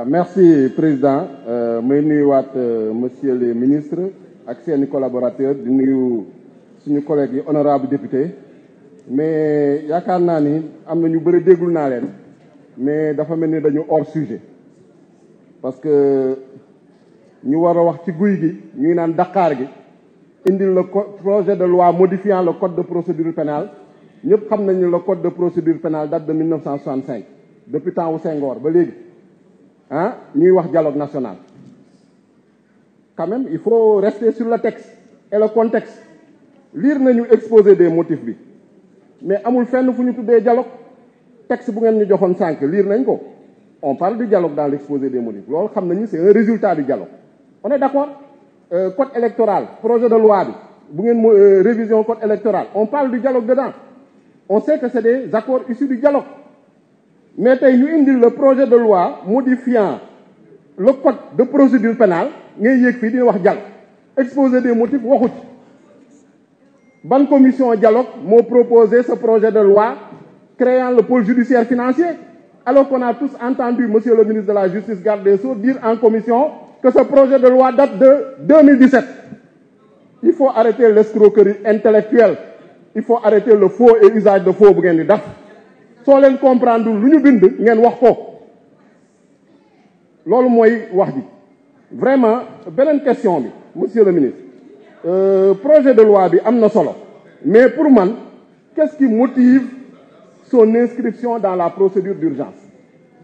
Merci président may nuyuwaat monsieur le ministre ak seeni collaborateurs di nuyu suñu collègues yi honorable député mais yaakaar naa ni am na ñu bëri déglu naa leen mais dafa mel ni dañu hors sujet parce que ñu war a wax ci guy gi ñuy naan Dakar gi indil le projet de loi modifiant le code de procédure pénale ñëpp xam nañ ne le code de procédure pénale date de 1965 depuis temps wu Senghor ba léegi ah ñuy wax dialogue national quand même il faut rester sur le texte et le contexte lire nañu exposé des motifs bi mais amul fenn fu ñu tuddee dialogue texte bu ngeen ñu joxoon sànq lire nañ ko on parle du dialogue dans l'exposé des motifs loolu xam nañu c'est un résultat du dialogue on est d'accord code électoral projet de loi bi bu ngeen révision code électoral on parle du dialogue dedans on sait que c'est des accords issus du dialogue mais tey ñu indil le projet de loi modifiant le code de procédure pénale ngay yéeg fii di wax dialogue exposé des motifs waxu ci ban commission dialogue moo proposé ce projet de loi créant le pôle judiciaire financier alors qu'on a tous entendu monsieur le ministre de la Justice garde des Sceaux dire en commission que ce projet de loi date de 2017 il faut arrêter l'escroquerie intellectuelle il faut arrêter le faux et usage de faux bu ngeen di def soo leen comprendre lu ñu bind ngeen wax ko loolu mooy wax ji vraiment beneen question bi monsieur le ministre projet de loi bi am na solo mais pour man qu'est-ce qui motive son inscription dans la procédure d'urgence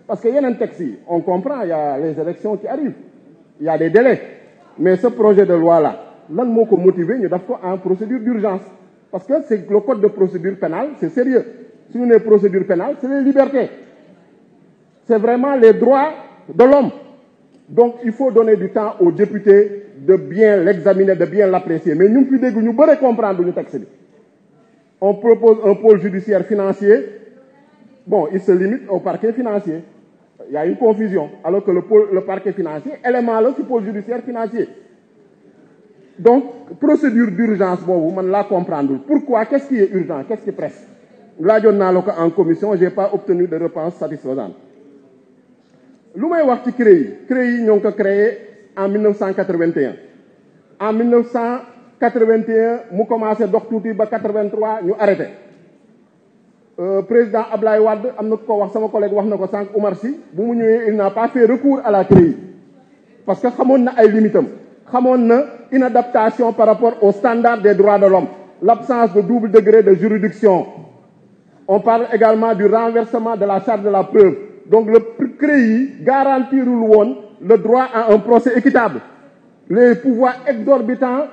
parce que yeneen textes yi on comprend il y a les élections qui arrivent il y a des délais mais ce projet de loi là lan moo ko motiver ñu def ko en procédure d'urgence parce que c'est le code de procédure pénale c'est sérieux si ñu nee procédure pénale c'est les libertés c'est vraiment les droits de l'homme donc il faut donner du temps aux députés de bien l'examiner de bien l'apprécier mais ñu ngi fi dégg ñu bëri comprendre duñu texte bi on propose un pôle judiciaire financier bon il se limite au parquet financier il y a une confusion alors que le parquet financier élément la ci pôle judiciaire financier donc procédure d'urgence boobu man laa comprendre pourquoi qu'est-ce qui est urgent qu'est-ce qui presse laajoon naa la ko en commission j'ai pas obtenu de réponse satisfaisante lu may wax ci CREI ñoo ngi ko créé en 1981 en 1981 mu commencé dox tuuti ba 83 ñu arrêté président Ablaye Wade am na ko wax sama collègue wax na ko sànq Oumar Sy bu mu ñëwee il n'a pas fait recours à la CREI parce que xamoon na ay limitam xamoon na inadaptation par rapport aux standards des droits de l'homme l'absence de double degré de juridiction on parle également du renversement de la charge de la preuve donc le CREI garantirul woon le droit à un procès équitable les pouvoirs exorbitants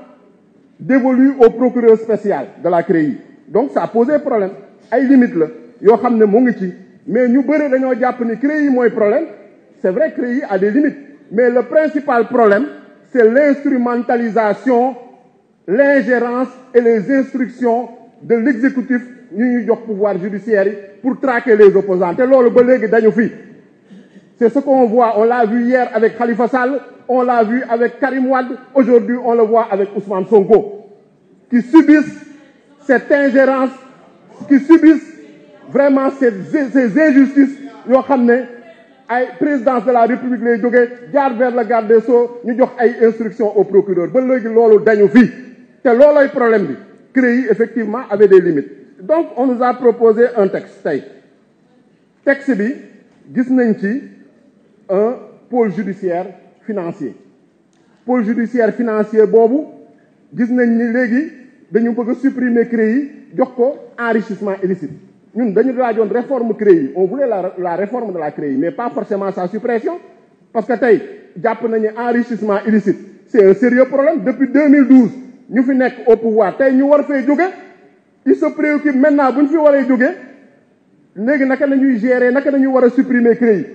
dévolus au procureur spécial de la CREI donc ça a posé problème ay limites la yoo xam ne mu ngi ci mais ñu bëri dañoo jàpp ni CREI mooy problème c'est vrai CREI a des limites mais le principal problème c'est l'instrumentalisation l'ingérence et les instructions de l'exécutif ñu ñuy jox pouvoir judiciaire yi pour traquer les opposants te loolu ba léegi dañu fi c'est ce qu'on voit on l'a vu hier avec Khalifa Sall on l'a vu avec Karim Wade aujourd'hui on le voit avec Ousmane Sonko qui subissent cette ingérence qui subissent vraiment ces injustices yoo xam ne ay présidence de la République lay jógee jaar vers le garde des Sceaux ñu jox ay instructions au procureur ba léegi loolu dañu fi te loolooy problème bi CREI effectivement avait des limites donc on nous a proposé un texte tey texte bi gis nañ ci un pôle judiciaire financier pôle judiciaire financier boobu gis nañ ni léegi dañu bëgg a supprimer CREI jox ko enrichissement illicite ñun dañu laajoon réforme CREI on voulait la réforme de la CREI mais pas forcément sa suppression parce que tey jàpp nañu enrichissement illicite c'est un sérieux problème depuis 2012 ñu fi nekk au pouvoir tey ñu war fee jóge il se préoccupe maintenant bu ñu fi waree jóge léegi naka nañuy gérer naka nañuy war a supprimer CREI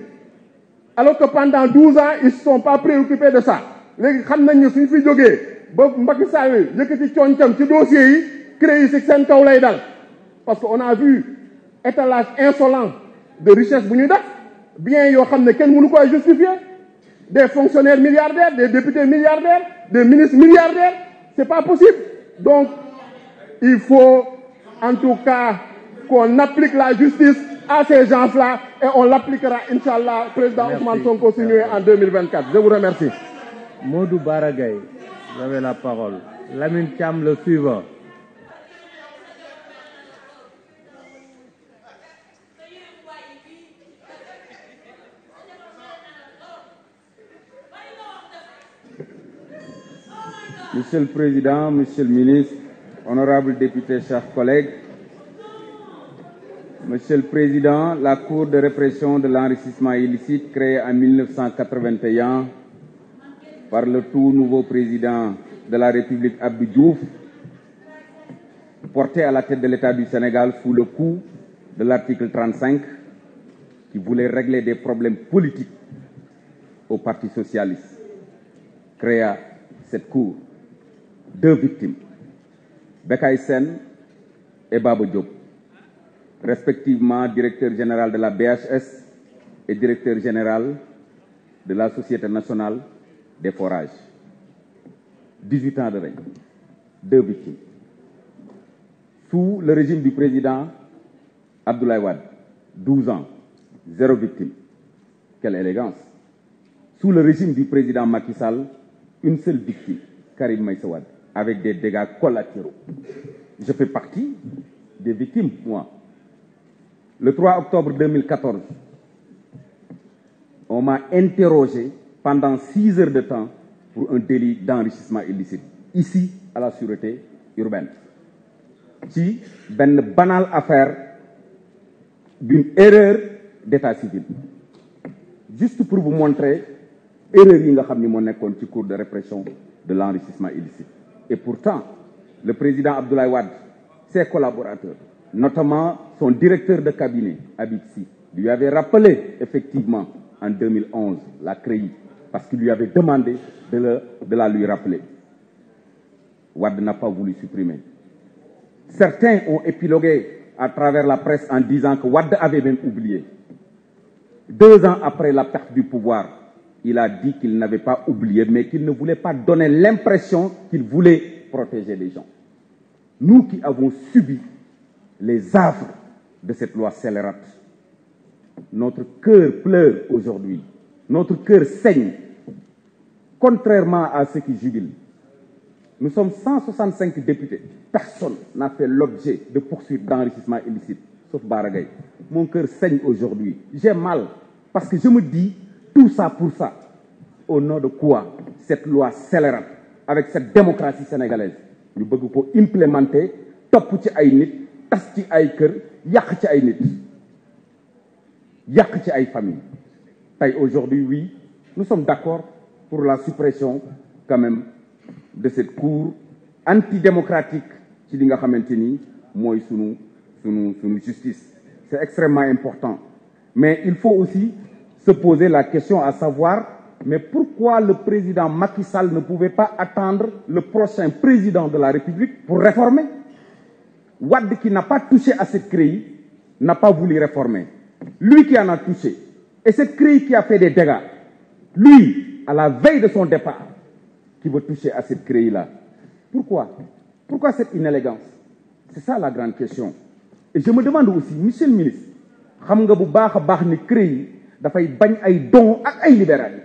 alors que pendant 12 ans ils se sont pas préoccupés de ça léegi xam nañ ne suñ fi jógee ba Macky Sall yëkkati cooñcam ci dossiers yi CREI ci seen kaw lay dal parce que on a vu étalage insolent de richesse bu ñuy def bien yoo xam ne kenn mënu koy justifier des fonctionnaires milliardaires des députés milliardaires des ministres milliardaires c'est pas possible donc il faut en tout cas qu'on applique la justice à ces gens-là et on l'appliquera, Inch'Allah, président Ousmane Sonko signé en 2024. Je vous remercie. Modou Baragay, vous avez la parole. Lamine Thiam, le suivant. Monsieur le Président, Monsieur le Ministre, honorables députés, chers collègues, Monsieur le Président, la Cour de répression de l'enrichissement illicite créée en 1981 par le tout nouveau président de la République Abdou Diouf, portée à la tête de l'État du Sénégal sous le coup de l'article 35 qui voulait régler des problèmes politiques au Parti socialiste, créa cette Cour. 2 victimes, Bekay Sen et Baba Diop, respectivement directeur général de la BHS et directeur général de la Société nationale des forages. 18 ans de règne, 2 victimes. Sous le régime du président Abdoulaye Wade, 12 ans, 0 victime. Quelle élégance. Sous le régime du président Macky Sall, une seule victime, Karim Meïssa Wade, avec des dégâts collatéraux. Je fais partie des victimes, moi. Le 3 octobre 2014, on m'a interrogé pendant 6 heures de temps pour un délit d'enrichissement illicite, ici, à la sûreté urbaine. C'est une banale affaire d'une erreur d'état civil. Juste pour vous montrer l'erreur qui a été cours de répression de l'enrichissement illicite. Et pourtant, le président Abdoulaye Wade, ses collaborateurs, notamment son directeur de cabinet, Habib Sy, lui avait rappelé effectivement en 2011 la CREI, parce qu'il lui avait demandé de la lui rappeler. Wade n'a pas voulu supprimer. Certains ont épilogué à travers la presse en disant que Wade avait même oublié. 2 ans après la perte du pouvoir, il a dit qu'il n'avait pas oublié, mais qu'il ne voulait pas donner l'impression qu'il voulait protéger les gens. Nous qui avons subi les affres de cette loi scélérate, notre cœur pleure aujourd'hui, notre cœur saigne, contrairement à ceux qui jubilent. Nous sommes 165 députés. Personne n'a fait l'objet de poursuites d'enrichissement illicite, sauf Baragay. Mon cœur saigne aujourd'hui. J'ai mal, parce que je me dis, tout ça pour ça. Au nom de quoi cette loi scélérate, avec cette démocratie sénégalaise, nous voulons implémenter, top ci ay nit, tas ci ay kër, yak ci ay nit, yak ci ay famille. Aujourd'hui, oui, nous sommes d'accord pour la suppression quand même de cette cour antidémocratique qui dit que sunu justice. C'est extrêmement important. Mais il faut aussi se poser la question à savoir, mais pourquoi le président Macky Sall ne pouvait pas attendre le prochain président de la République pour réformer? Wade qui n'a pas touché à cette CREI n'a pas voulu réformer. Lui qui en a touché, et cette CREI qui a fait des dégâts, lui, à la veille de son départ, qui veut toucher à cette CREI-là. Pourquoi? Pourquoi cette inélégance? C'est ça la grande question. Et je me demande aussi, monsieur le ministre, xam nga bu baax ni CREI dafay bañ ay dons ak ay libéralité.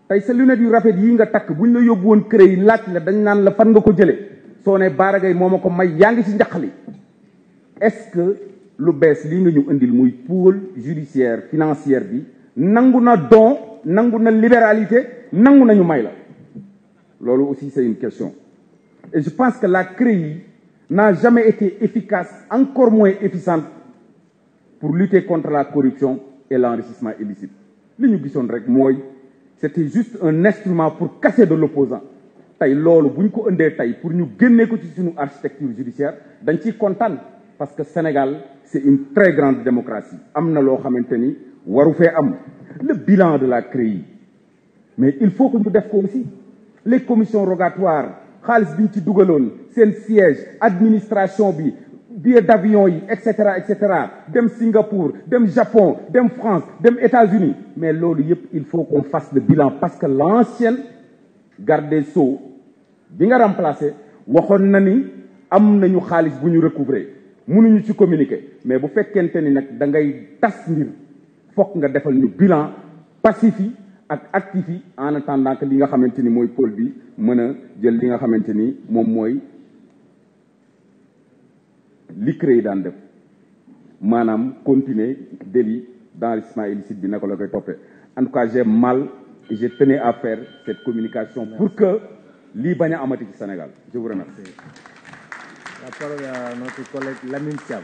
Tay sa lunette yu rafet yi nga tak buñ la yobbu won CREI laaj la dañ nan la fan nga ko jëlé. Soo ne Baragay momako may yaangi ci njaxali. Est-ce que lu bees li nga ñu andil muy pôle judiciaire financière bi nangu na don, nangu na libéralité, nangu nañu may la. Lolo aussi c'est une question. Et je pense que la CREI n'a jamais été efficace, encore moins efficiente pour lutter contre la corruption et l'enrichissement illicite. C'était juste un instrument pour casser de l'opposant. Tay lolu buñ ko ëndé tay pour ñu génné ko ci suñu architecture judiciaire dañ ci contane parce que Sénégal c'est une très grande démocratie. Amna lo xamanteni waru fé am le bilan de la CREI. Mais il faut que nous def ko aussi les commissions rogatoires, xaalis biñ ci dugaloon sen siège, administration bi, billets d'avion yi etc. dem Singapour, dem Japon, dem France, dem États-Unis. Mais lolu yépp il faut qu'on fasse le bilan parce que l'ancienne garde des Sceaux bi nga remplacer waxon na ni am nañu xaalis bu ñu recouvrer mënuñu ci communiquer mais bu fekkente ni nag da ngay tas mbir fokk nga defal ñu bilan passif yi ak actif yi en attendant que li nga xamante ni mooy pôle bi mën a jël li nga xamante ni moom mooy li CREI daan def maanaam continuer délit d'enrichissement illicite bi naka la koy toppee. En tout cas j'ai mal et je tenais à faire cette communication pour que lii bañ a amati ci Sénégal. Je vous remercie. La parole est à notre collègue Lamine Thiam.